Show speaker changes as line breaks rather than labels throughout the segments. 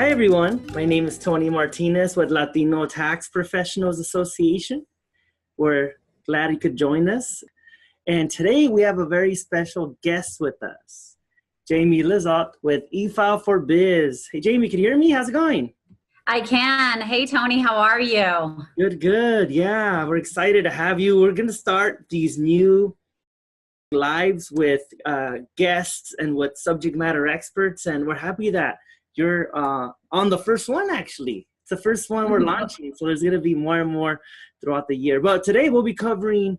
Hi everyone, my name is Antonio Martinez with Latino Tax Professionals Association. We're glad you could join us. And today we have a very special guest with us, Jaime Lizotte with eFile for Biz. Hey Jamie, can you hear me? How's it going?
I can. Hey Tony, how are you?
Good, good. Yeah, we're excited to have you. We're going to start these new lives with guests and with subject matter experts, and we're happy that you're on the first one. Actually, it's the first one we're launching, so there's going to be more and more throughout the year. But today we'll be talking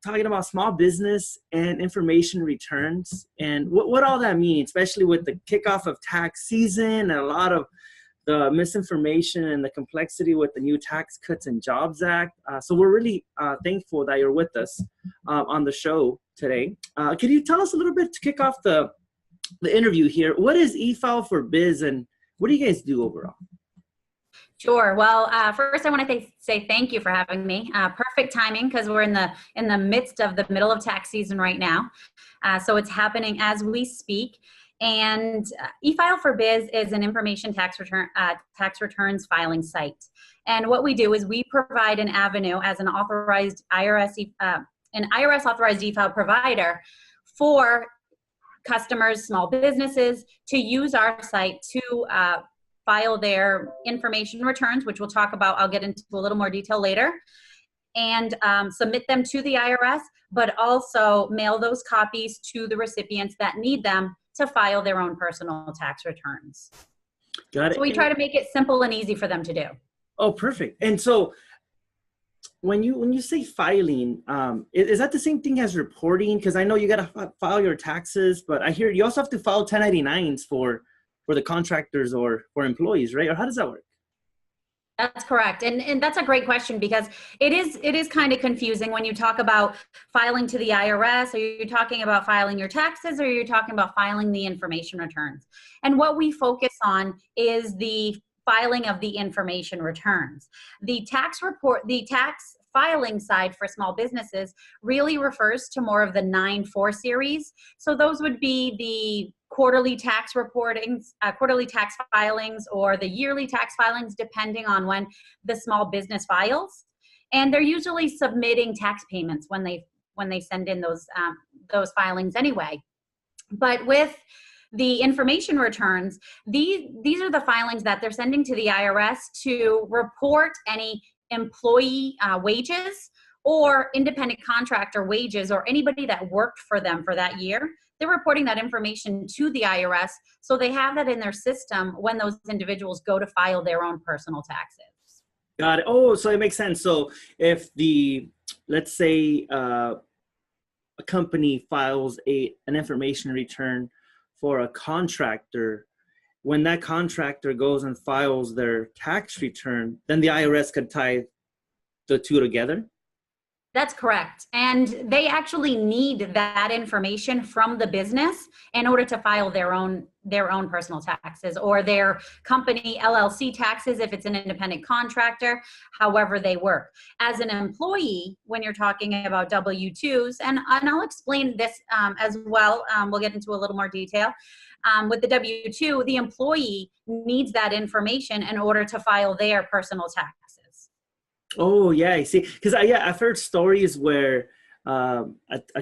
about small business and information returns and what all that means, especially with the kickoff of tax season and a lot of the misinformation and the complexity with the new Tax Cuts and Jobs Act. So we're really thankful that you're with us on the show today. Can you tell us a little bit to kick off the interview here? What is eFile for Biz and what do you guys do overall?
Sure. Well, first I want to say thank you for having me. Perfect timing because we're in the midst of the middle of tax season right now. So it's happening as we speak. And eFile for Biz is an information tax returns filing site. And what we do is we provide an avenue as an authorized IRS authorized eFile provider for customers, small businesses to use our site to file their information returns, which we'll talk about. I'll get into a little more detail later, and submit them to the IRS, but also mail those copies to the recipients that need them to file their own personal tax returns.
Got it.
So we try to make it simple and easy for them to do.
Oh, perfect. And so when you say filing, is that the same thing as reporting? Because I know you got to file your taxes, but I hear you also have to file 1099s for the contractors or for employees, right? Or how does that work?
That's correct. And that's a great question because it is kind of confusing when you talk about filing to the IRS. Are you talking about filing your taxes or are you talking about filing the information returns? And what we focus on is the filing of the information returns. The tax filing side for small businesses really refers to more of the 9-4 series. So those would be the quarterly tax reportings, quarterly tax filings, or the yearly tax filings, depending on when the small business files. And they're usually submitting tax payments when they send in those filings anyway. But with the information returns, these are the filings that they're sending to the IRS to report any employee wages or independent contractor wages or anybody that worked for them for that year. They're reporting that information to the IRS, so they have that in their system when those individuals go to file their own personal taxes.
Got it. Oh, so it makes sense. So if let's say a company files an information return for a contractor, when that contractor goes and files their tax return, then the IRS could tie the two together?
That's correct. And they actually need that information from the business in order to file their own personal taxes or their company LLC taxes if it's an independent contractor, however they work. As an employee, when you're talking about W-2s, and I'll explain this as well, we'll get into a little more detail. With the W-2, the employee needs that information in order to file their personal taxes.
Oh, yeah, I see. Because I've heard stories where a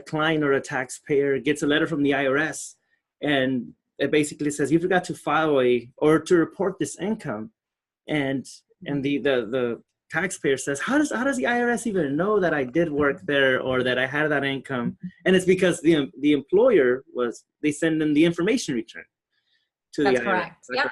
client or a taxpayer gets a letter from the IRS and it basically says, you forgot to file or to report this income. And the taxpayer says, how does the IRS even know that I did work there or that I had that income? And it's because the employer they send them the information return to the IRS.
That's correct. Yep.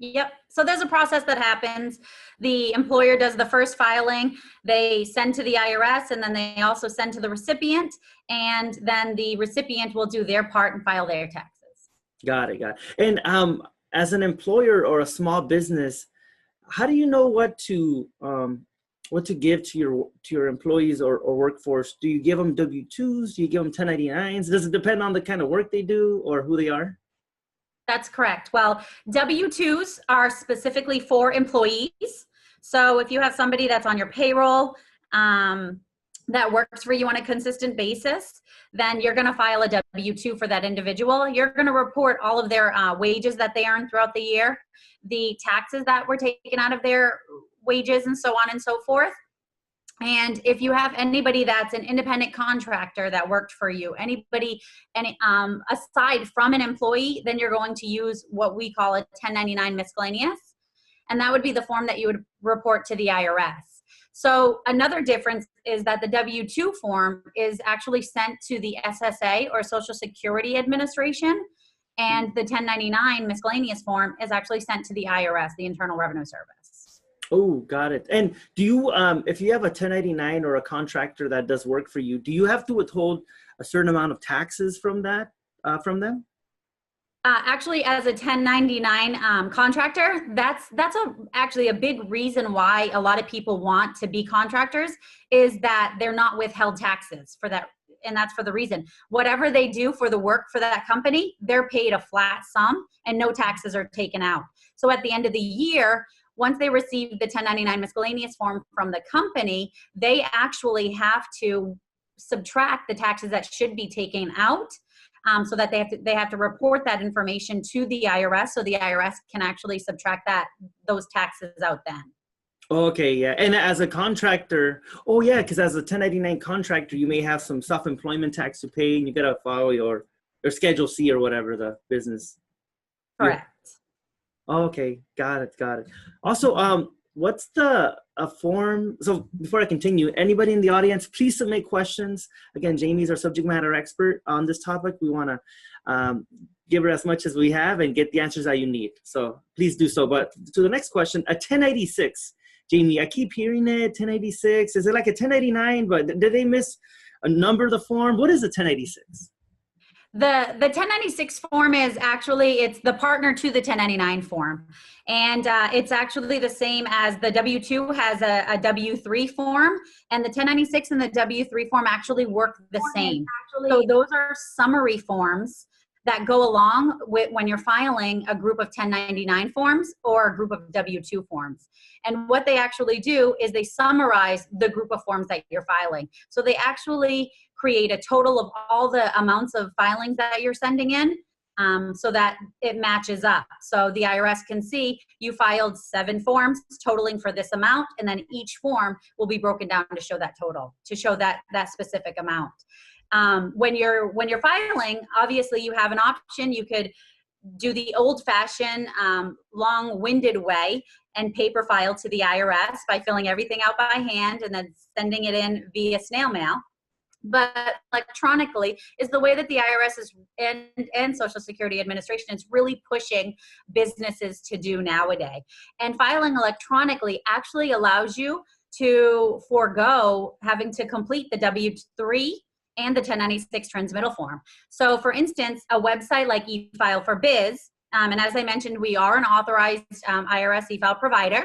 Yep. So there's a process that happens. The employer does the first filing, they send to the IRS, and then they also send to the recipient, and then the recipient will do their part and file their taxes.
Got it. And as an employer or a small business, how do you know what to give to your employees or workforce? Do you give them W-2s? Do you give them 1099s? Does it depend on the kind of work they do or who they are?
That's correct. Well, W-2s are specifically for employees. So if you have somebody that's on your payroll, that works for you on a consistent basis, then you're going to file a W-2 for that individual. You're going to report all of their wages that they earn throughout the year, the taxes that were taken out of their wages, and so on and so forth. And if you have anybody that's an independent contractor that worked for you, anybody aside from an employee, then you're going to use what we call a 1099 miscellaneous. And that would be the form that you would report to the IRS. So another difference is that the W-2 form is actually sent to the SSA or Social Security Administration, and the 1099 miscellaneous form is actually sent to the IRS, the Internal Revenue Service.
Oh, got it. And do you, if you have a 1099 or a contractor that does work for you, do you have to withhold a certain amount of taxes from that, from them?
Actually, as a 1099 contractor, that's actually a big reason why a lot of people want to be contractors, is that they're not withheld taxes for that. And that's for the reason, whatever they do for the work for that company, they're paid a flat sum and no taxes are taken out. So at the end of the year, once they receive the 1099 miscellaneous form from the company, they actually have to subtract the taxes that should be taken out. So that they have to report that information to the IRS, so the IRS can actually subtract those taxes out then.
Okay, yeah. And as a contractor, oh yeah, because as a 1099 contractor, you may have some self-employment tax to pay, and you gotta file your Schedule C or whatever the business.
Correct.
Yeah. Okay, got it. Also, what's the form? So before I continue, anybody in the audience, please submit questions. Again, Jamie's our subject matter expert on this topic. We want to give her as much as we have and get the answers that you need. So please do so. But to the next question, a 1086, Jamie, I keep hearing it, 1086. Is it like a 1099? But did they miss a number of the form? What is a 1086?
The 1096 form is actually, it's the partner to the 1099 form. And it's actually the same as the W-2 has a W-3 form, and the 1096 and the W-3 form actually work the same. So those are summary forms that go along with when you're filing a group of 1099 forms or a group of W-2 forms. And what they actually do is they summarize the group of forms that you're filing. So they actually create a total of all the amounts of filings that you're sending in, so that it matches up. So the IRS can see you filed 7 forms totaling for this amount, and then each form will be broken down to show that total, to show that specific amount. When you're filing, obviously you have an option. You could do the old-fashioned, long-winded way and paper file to the IRS by filling everything out by hand and then sending it in via snail mail. But electronically is the way that the IRS is and Social Security Administration is really pushing businesses to do nowadays. And filing electronically actually allows you to forego having to complete the W-3 and the 1096 transmittal form. So for instance, a website like eFile for Biz, and as I mentioned, we are an authorized IRS eFile provider.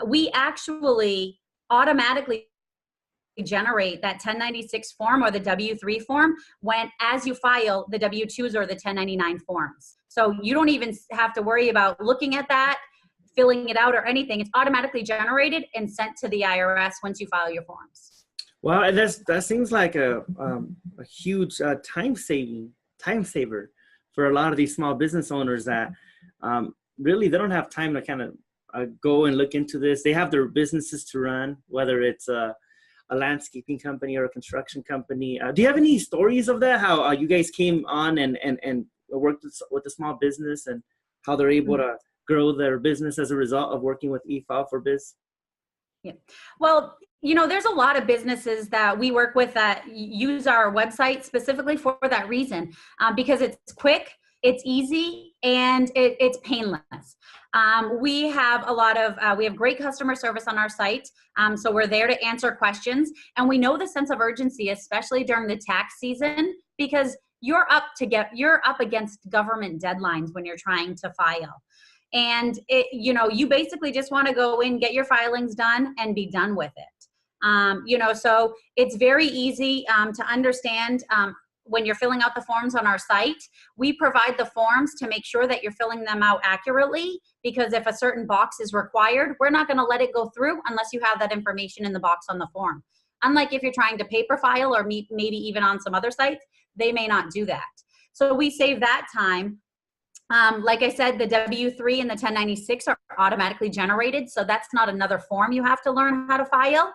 We actually automatically generate that 1096 form or the W-3 form as you file the W-2s or the 1099 forms. So you don't even have to worry about looking at that, filling it out or anything. It's automatically generated and sent to the IRS once you file your forms.
Wow, and that seems like a huge time saver for a lot of these small business owners that really they don't have time to kind of go and look into this. They have their businesses to run, whether it's a landscaping company or a construction company. Do you have any stories of that? How you guys came on and worked with a small business and how they're able to grow their business as a result of working with eFile for Biz?
Yeah. Well, you know, there's a lot of businesses that we work with that use our website specifically for that reason, because it's quick, it's easy, and it's painless. We have we have great customer service on our site. So we're there to answer questions, and we know the sense of urgency, especially during the tax season, because you're up against government deadlines when you're trying to file. And you basically just want to go in, get your filings done, and be done with it. So it's very easy to understand. When you're filling out the forms on our site, we provide the forms to make sure that you're filling them out accurately, because if a certain box is required, we're not going to let it go through unless you have that information in the box on the form. Unlike if you're trying to paper file or maybe even on some other sites, they may not do that. So we save that time. Like I said, the W-3 and the 1096 are automatically generated, so that's not another form you have to learn how to file.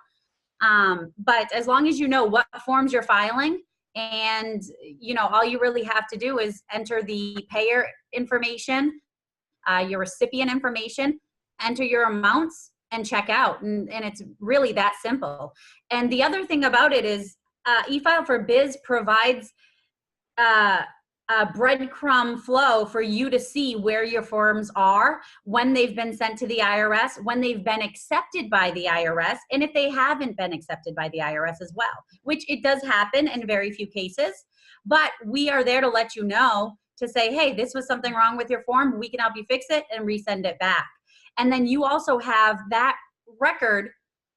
But as long as you know what forms you're filing, and all you really have to do is enter the payer information, your recipient information, enter your amounts, and check out. And it's really that simple. And the other thing about it is eFile for Biz provides a breadcrumb flow for you to see where your forms are, when they've been sent to the IRS, when they've been accepted by the IRS, and if they haven't been accepted by the IRS as well, which it does happen in very few cases. But we are there to let you know, to say, hey, this was something wrong with your form. We can help you fix it and resend it back. And then you also have that record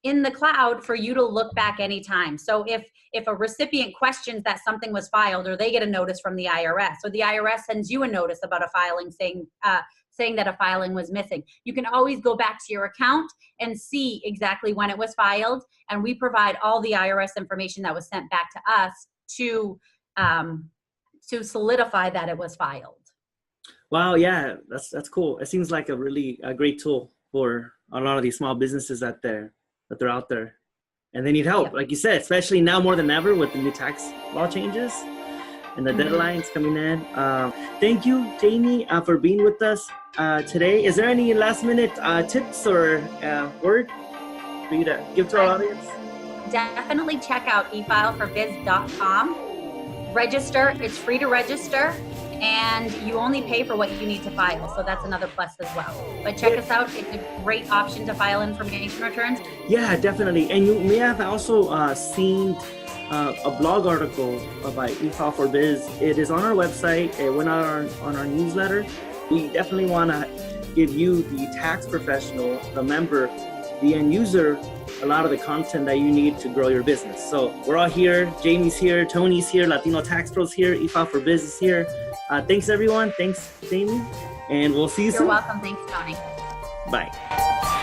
in the cloud for you to look back anytime. So if a recipient questions that something was filed, or they get a notice from the IRS, or the IRS sends you a notice about a filing saying that a filing was missing, you can always go back to your account and see exactly when it was filed. And we provide all the IRS information that was sent back to us to solidify that it was filed.
Wow, yeah, that's cool. It seems like a really great tool for a lot of these small businesses that they're out there, and they need help,
Yep.
like you said, especially now more than ever with the new tax law changes and the deadlines coming in. Thank you, Jaime, for being with us today. Is there any last minute tips or word for you to give to our audience?
Definitely check out efileforbiz.com. Register. It's free to register, and you only pay for what you need to file. So that's another plus as well. But check us out. It's a great option to file information returns.
Yeah, definitely. And you may have also seen a blog article by eFile for Biz. It is on our website. It went out on our newsletter. We definitely want to give you, the tax professional, the member, the end user, a lot of the content that you need to grow your business. So we're all here. Jaime's here. Tony's here. Latino Tax Pros here. eFile for Biz is here. Thanks, everyone. Thanks, Jaime. And we'll see you soon.
You're welcome. Thanks, Tony.
Bye.